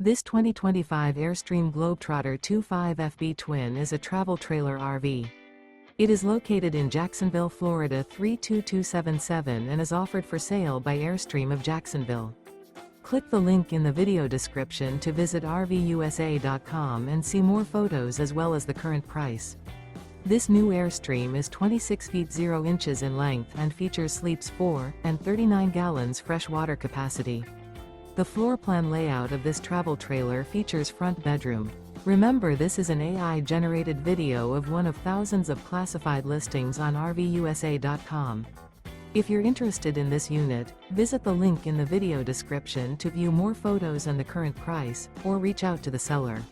This 2025 Airstream Globetrotter 25FB Twin is a travel trailer RV. It is located in Jacksonville, Florida 32277 and is offered for sale by Airstream of Jacksonville. Click the link in the video description to visit RVUSA.com and see more photos as well as the current price. This new Airstream is 26 feet 0 inches in length and features sleeps 4 and 39 gallons fresh water capacity. The floor plan layout of this travel trailer features front bedroom. Remember, this is an AI-generated video of one of thousands of classified listings on RVUSA.com. If you're interested in this unit, visit the link in the video description to view more photos and the current price, or reach out to the seller.